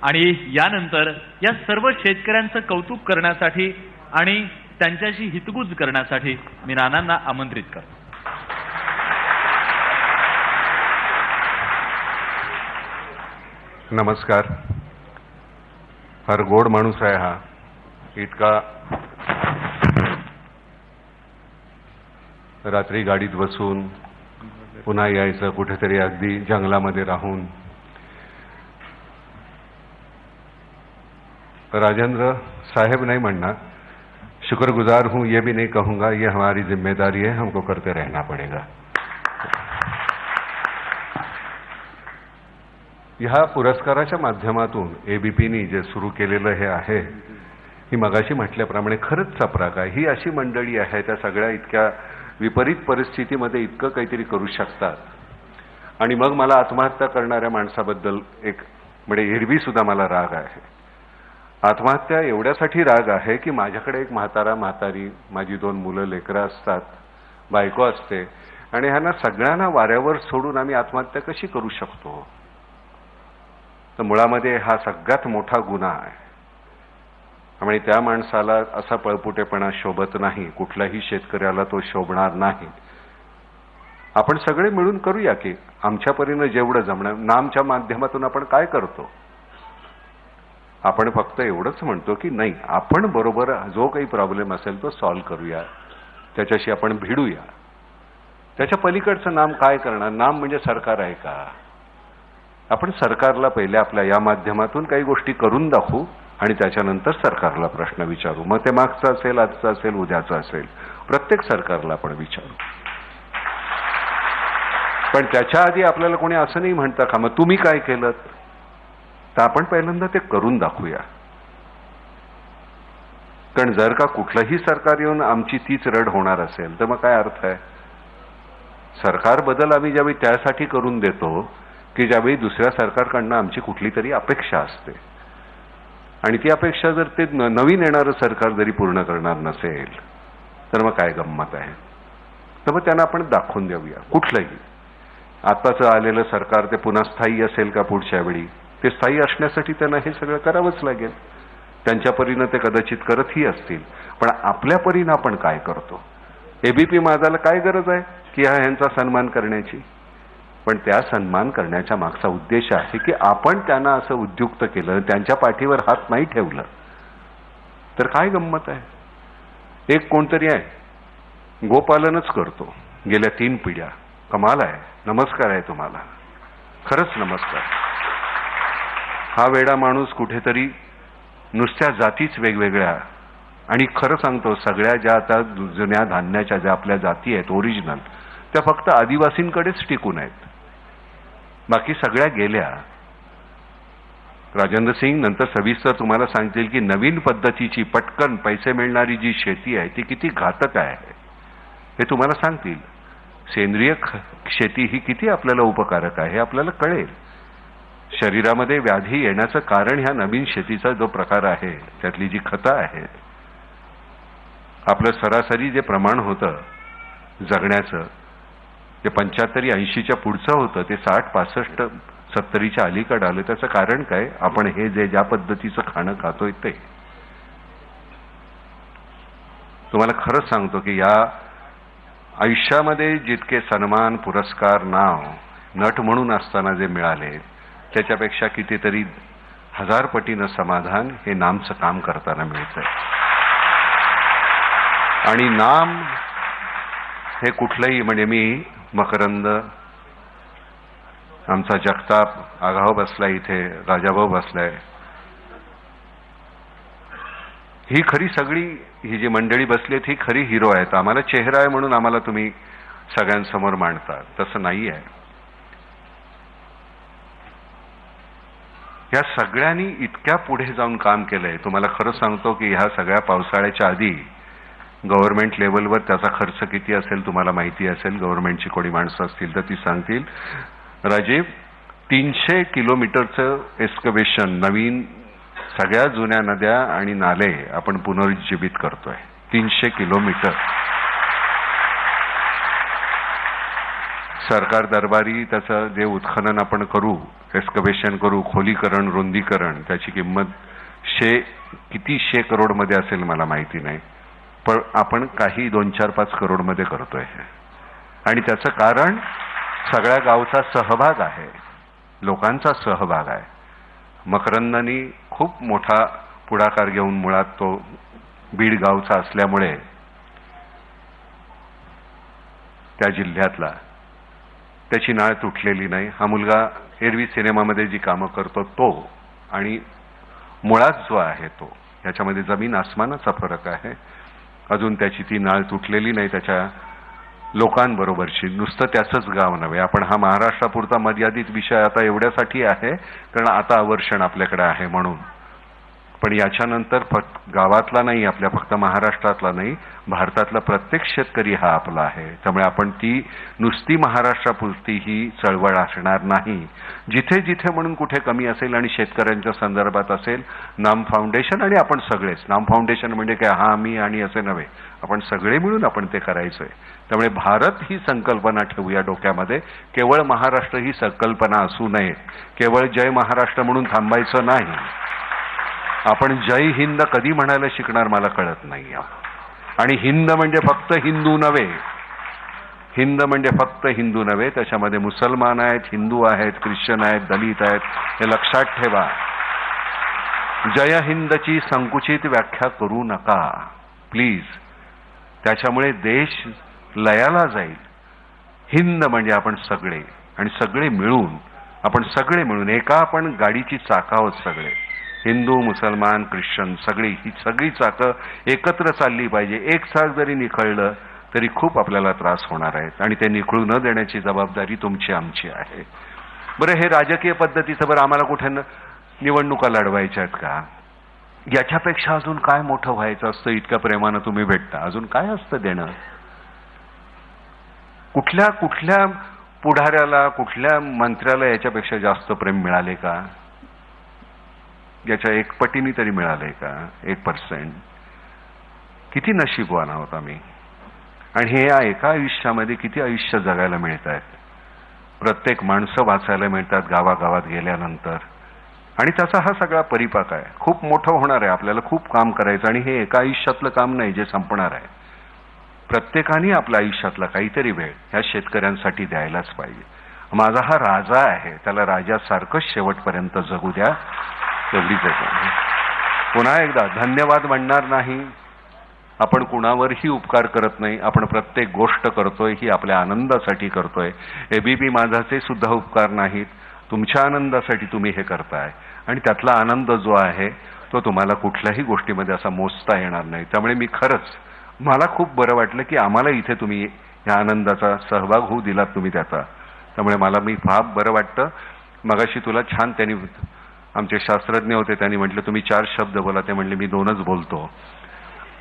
आणि यानंतर या सर्व शेतकऱ्यांचं कौतुक करण्यासाठी आणि त्यांच्याशी हितगुज करण्यासाठी मी नानांना आमंत्रित करतो. नमस्कार. फार गोड माणूस आहे हा. इतका रात्री गाडीत बसून पुन्हा यायचं, कुठेतरी अगदी जंगलामध्ये राहून. राजेंद्र साहेब नहीं म्हणणार, शुक्रगुजार हूं ये भी नहीं कहूंगा, ये हमारी जिम्मेदारी है, हमको करते रहना पड़ेगा. ह्या पुरस्काराच्या माध्यमातून एबीपीनी जे सुरू केलेलं हे आहे, ही मगाशी म्हटल्याप्रमाणे खरंच चपराक आहे. ही अशी मंडळी आहे त्या सगळ्या इतक्या विपरीत परिस्थितीमध्ये इतकं काहीतरी करू शकतात. आणि मग मला आत्महत्या करणाऱ्या माणसाबद्दल एक म्हणजे एरवी सुद्धा मला राग आहे. आत्महत्या एवढ्यासाठी राग आहे की माझ्याकडे एक म्हातारी, माझी 2 मुलं लेकरं असतात, बायको असते, आणि ह्यांना सगळ्यांना वाऱ्यावर सोडून आम्ही आत्महत्या कशी करू शकतो? तर मुळामध्ये हा सगळ्यात मोठा गुन्हा आहे. आणि त्या माणसाला असा पळपुटेपणा शोभत नाही, कुठल्याही शेतकऱ्याला तो शोभणार नाही. आपण सगळे मिळून करूया की आमच्या परीने जेवढं जमणार. नामच्या माध्यमातून आपण काय करतो? आपण फक्त एवढंच म्हणतो की नाही, आपण बरोबर जो काही प्रॉब्लेम असेल तो सॉल्व्ह करूया, त्याच्याशी आपण भिडूया. त्याच्या पलीकडचं नाम काय करणार? नाम म्हणजे सरकार आहे का? आपण सरकारला पहिले आपल्या या माध्यमातून काही गोष्टी करून दाखवू आणि त्याच्यानंतर सरकारला प्रश्न विचारू. मग ते मागचं असेल, आजचं असेल, उद्याचं असेल, प्रत्येक सरकारला आपण विचारू. पण त्याच्या आधी आपल्याला कोणी असं नाही म्हणतं का मग तुम्ही काय केलं? तर आपण पहिल्यांदा ते करून दाखवूया. कारण जर का कुठलंही सरकार येऊन आमची तीच रड होणार असेल तर मग काय अर्थ आहे? सरकार बदल आम्ही ज्यावेळी त्यासाठी करून देतो की ज्यावेळी दुसऱ्या सरकारकडनं आमची कुठली तरी अपेक्षा असते, आणि ती अपेक्षा जर ते नवीन येणारं सरकार जरी पूर्ण करणार नसेल तर मग काय गंमत आहे? तर मग त्यांना आपण दाखवून देऊया. कुठलंही आताचं आलेलं सरकार ते पुन्हा स्थायी असेल का पुढच्या वेळी? ते स्थायी असण्यासाठी त्यांना हे सगळं करावंच लागेल. त्यांच्या परीनं ते कदाचित करतही असतील, पण आपल्या परीनं आपण काय करतो? एबीपी माझाला काय गरज आहे की ह्यांचा सन्मान करण्याची? पण त्या सन्मान करण्याच्या मागचा उद्देश आहे की आपण त्यांना असं उद्युक्त केलं, त्यांच्या पाठीवर हात नाही ठेवलं तर काय गंमत आहे? एक कोणतरी आहे गोपालनच करतो गेल्या 3 पिढ्या. कमाल आहे. नमस्कार आहे तुम्हाला, खरंच नमस्कार. हा वेडा माणूस कुठेतरी नुसत्या जातीच वेगवेगळ्या, आणि खरं सांगतो सगळ्या ज्या आता जुन्या धान्याच्या ज्या आपल्या जाती आहेत ओरिजिनल, त्या फक्त आदिवासींकडेच टिकून आहेत, बाकी सगळ्या गेल्या. राजेंद्र सिंग नंतर सविस्तर तुम्हाला सांगतील की नवीन पद्धतीची पटकन पैसे मिळणारी जी शेती आहे ती किती घातक आहे हे तुम्हाला सांगतील. सेंद्रिय शेती ही किती आपल्याला उपकारक आहे आपल्याला कळेल. शरीरामध्ये व्याधी येण्याचं कारण ह्या नवीन शेतीचा जो प्रकार आहे, त्यातली जी खतं आहेत, आपलं सरासरी जे प्रमाण होतं जगण्याचं ते 75-80च्या पुढचं होतं, ते 60-65 70च्या अलीकडे आलं. त्याचं कारण काय? आपण हे जे ज्या पद्धतीचं खाणं खातोय ते. तुम्हाला खरंच सांगतो की या आयुष्यामध्ये जितके सन्मान, पुरस्कार, नाव नट म्हणून असताना जे मिळाले त्याच्यापेक्षा कितीतरी 1000 पटीनं समाधान हे नामचं काम करताना मिळतंय. आणि नाम हे कुठलंही, म्हणजे मी मकरंद, आमचा जगताप आगाव बसलाय इथे, राजाभाऊ बसलाय, ही खरी सगळी ही जी मंडळी बसली आहेत ही खरी हिरो आहेत. आम्हाला चेहरा आहे म्हणून आम्हाला तुम्ही सगळ्यांसमोर मांडता, तसं नाही आहे. या सगळ्यांनी इतक्या पुढे जाऊन काम केलंय. तुम्हाला खरं सांगतो की ह्या सगळ्या पावसाळ्याच्या आधी गव्हर्नमेंट लेवलवर त्याचा खर्च किती असेल तुम्हाला माहिती असेल. गव्हर्नमेंटची कोणी माणसं असतील तर ती सांगतील. राजीव, 300 किलोमीटरचं एक्स्कव्हेशन, नवीन सगळ्या जुन्या नद्या आणि नाले आपण पुनरुज्जीवित करतोय. 300 किलोमीटर. सरकार दरबारी त्याचं जे उत्खनन आपण करू एक्स्कव्हेशन करू, खोलीकरण, रुंदीकरण, त्याची किंमत किती 100 करोडमध्ये असेल मला माहिती नाही, पण आपण काही 2, 4, 5 करोडमध्ये करतोय. आणि त्याचं कारण सगळ्या गावचा सहभाग आहे, लोकांचा सहभाग आहे. मकरंदांनी खूप मोठा पुढाकार घेऊन, मुळात तो बीड गावचा असल्यामुळे त्या जिल्ह्यातला, त्याची नाळ तुटलेली नाही. हा मुलगा एरवी सिनेमामध्ये जी कामं करतो तो आणि मुळात जो आहे तो, याच्यामध्ये जमीन आसमानाचा फरक आहे. अजून त्याची ती नाळ तुटलेली नाही त्याच्या लोकांबरोबरची. नुसतं त्याचंच गाव नव्हे, आपण हा महाराष्ट्रापुरता मर्यादित विषय आता एवढ्यासाठी आहे कारण आता आवर्षण आपल्याकडे आहे म्हणून. पण याच्यानंतर गावातला नाही, आपल्या फक्त महाराष्ट्रातला नाही, भारतातला प्रत्येक शेतकरी हा आपला आहे. त्यामुळे आपण ती नुसती महाराष्ट्रापुरती ही चळवळ असणार नाही. जिथे जिथे म्हणून कुठे कमी असेल आणि शेतकऱ्यांच्या संदर्भात असेल, नाम फाउंडेशन आणि आपण सगळेच, नाम फाउंडेशन म्हणजे काय, हा मी आणि असे नव्हे, आपण सगळे मिळून आपण ते करायचंय. त्यामुळे भारत ही संकल्पना ठेवूया डोक्यामध्ये. केवळ महाराष्ट्र ही संकल्पना असू नये, केवळ जय महाराष्ट्र म्हणून थांबायचं नाही. आपण जय हिंद कधी म्हणायला शिकणार मला कळत नाही. आणि हिंद म्हणजे फक्त हिंदू नव्हे, हिंद म्हणजे फक्त हिंदू नव्हे, त्याच्यामध्ये मुसलमान आहेत, हिंदू आहेत, ख्रिश्चन आहेत, दलित आहेत, हे लक्षात ठेवा. जय हिंदची संकुचित व्याख्या करू नका प्लीज, त्याच्यामुळे देश लयाला जाईल. हिंद म्हणजे आपण सगळे, आणि सगळे मिळून, आपण सगळे मिळून एका आपण गाडीची चाकं आहोत सगळे, हिंदू, मुसलमान, ख्रिश्चन, ही सगळी चाकं एकत्र चालली पाहिजे. एक चाक जरी निखळलं तरी खूप आपल्याला त्रास होणार आहेत, आणि ते निखळू न देण्याची जबाबदारी तुमची आमची आहे. बरं, हे राजकीय पद्धतीचं, बरं आम्हाला कुठे निवडणुका लढवायच्या आहेत का? याच्यापेक्षा अजून काय मोठं व्हायचं असतं? इतक्या प्रेमानं तुम्ही भेटता, अजून काय असतं देणं? कुठल्या पुढाऱ्याला, कुठल्या मंत्र्याला याच्यापेक्षा जास्त प्रेम मिळाले का? याच्या 1 पटीने तरी मिळालंय का? 1%. किती नशीबवान आहोत आम्ही. आणि हे या एका आयुष्यामध्ये किती आयुष्य जगायला मिळत आहेत. प्रत्येक माणसं वाचायला मिळतात गावागावात गेल्यानंतर, आणि त्याचा हा सगळा परिपाक आहे. खूप मोठं होणार आहे, आपल्याला खूप काम करायचं, आणि हे एका आयुष्यातलं काम नाही जे संपणार आहे. प्रत्येकाने आपल्या आयुष्यातला काहीतरी वेळ ह्या शेतकऱ्यांसाठी द्यायलाच पाहिजे. माझा हा राजा आहे, त्याला राजासारखंच शेवटपर्यंत जगू द्या, एवढीच आहे. पुन्हा एकदा धन्यवाद म्हणणार नाही, आपण कुणावरही उपकार करत नाही, आपण प्रत्येक गोष्ट करतोय ही आपल्या आनंदासाठी करतोय. एबीपी माझाचे सुद्धा उपकार नाहीत, तुमच्या आनंदासाठी तुम्ही हे करताय, आणि त्यातला आनंद जो आहे तो तुम्हाला कुठल्याही गोष्टीमध्ये असा मोजता येणार नाही. त्यामुळे मी खरंच, मला खूप बरं वाटलं की आम्हाला इथे तुम्ही या आनंदाचा सहभाग होऊ दिलात तुम्ही त्याचा. त्यामुळे मी फार बरं वाटतं. मगाशी तुला छान त्यांनी, आमचे शास्त्रज्ञ होते, त्यांनी म्हटलं तुम्ही 4 शब्द बोला, ते म्हणले मी 2च बोलतो.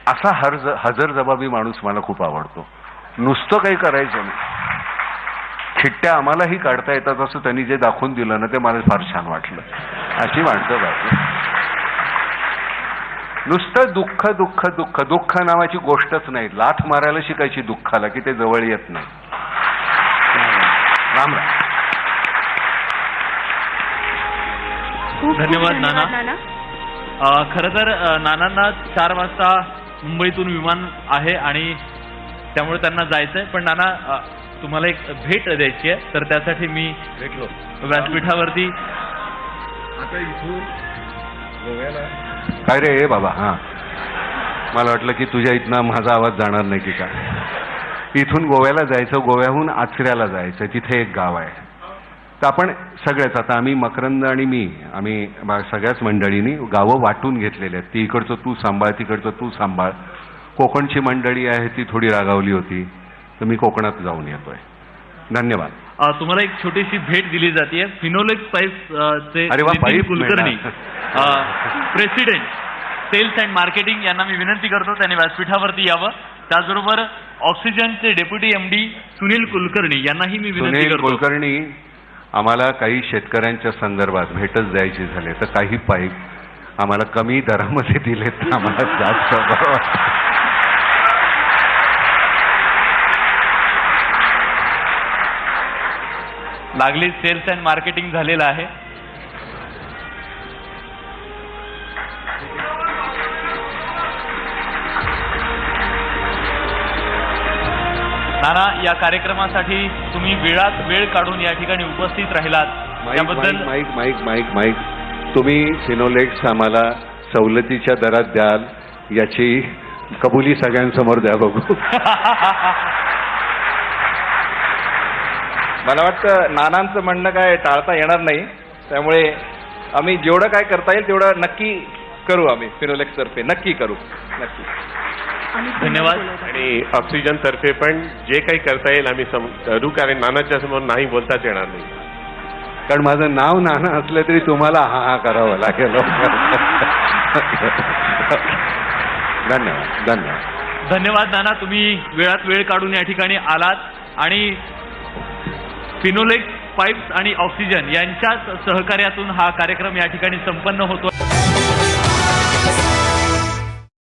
असा हजरजबाबी माणूस मला खूप आवडतो. नुसतं काही करायचं नाही, खिट्ट्या आम्हालाही काढता येतात असं त्यांनी जे दाखवून दिलं ना, ते मला फार छान वाटलं. अशी माणसं पाहिजे. नुसतं दुःख दुःख दुःख दुःख नावाची गोष्टच नाही. लाथ मारायला शिकायची दुःखाला की ते जवळ येत नाही. राम राम. धन्यवाद नाना. खरं तर नानांना 4 वाजता मुंबईतून विमान आहे आणि त्यामुळे त्यांना जायचंय. पण नाना, तुम्हाला एक भेट द्यायची आहे, तर त्यासाठी मी भेटलो व्यासपीठावरती. आता इथून गोव्याला काय रे बाबा? हा, मला वाटलं की तुझ्या इथनं माझा आवाज जाणार नाही की काय. इथून गोव्याला जायचं, गोव्याहून आचऱ्याला जायचं, तिथे एक गाव आहे. तर आपण सगळेच, आता आम्ही मकरंद आणि आम्ही सगळ्याच मंडळींनी गावं वाटून घेतलेले आहेत. ती इकडचं तू सांभाळ, तिकडचं तू सांभाळ. कोकणची मंडळी आहे ती थोडी रागावली होती, तर मी कोकणात जाऊन येतोय. धन्यवाद. तुम्हाला एक छोटीशी भेट दिली जाते. फिनोलेक्स पाईप्सचे Kulkarni, president sales and marketing, यांना मी विनंती करतो त्यांनी व्यासपीठावरती यावं. त्याचबरोबर ऑक्सिजनचे डेप्युटी MD सुनील कुलकर्णी यांनाही मी विनंती करतो. कुलकर्णी, आम्हाला काही शेतकऱ्यांच्या संदर्भात भेटच द्यायची झाले तर काही पाईप आम्हाला कमी दरामध्ये दिले तर आम्हाला जास्त बरं वाटतं. लागलीच सेल्स अँड मार्केटिंग झालेलं आहे. नाना, या कार्यक्रमासाठी तुम्ही वेळात वेळ काढून या ठिकाणी उपस्थित राहिलात त्याबद्दल. माईक तुम्ही फिनोलेक्स आम्हाला सवलतीच्या दरात द्याल याची कबुली सगळ्यांसमोर द्या बघू. मला वाटतं नानांचं म्हणणं काय टाळता येणार नाही, त्यामुळे आम्ही जेवढं काय करता येईल तेवढं नक्की करू. आम्ही फिनोलेक्स तर्फे नक्की करू. नक्की धन्यवाद. आणि ऑक्सिजन तर्फे पण जे काही करता येईल आम्ही करू, कारण नानाच्या समोर नाही बोलताच येणार नाही. कारण माझं नाव नाना असलं तरी तुम्हाला हा करावं लागेल. धन्यवाद. धन्यवाद नाना, तुम्ही वेळात वेळ काढून या ठिकाणी आलात आणि फिनोलेक्स पाईप्स आणि ऑक्सिजन यांच्याच सहकार्यातून हा कार्यक्रम या ठिकाणी संपन्न होतो.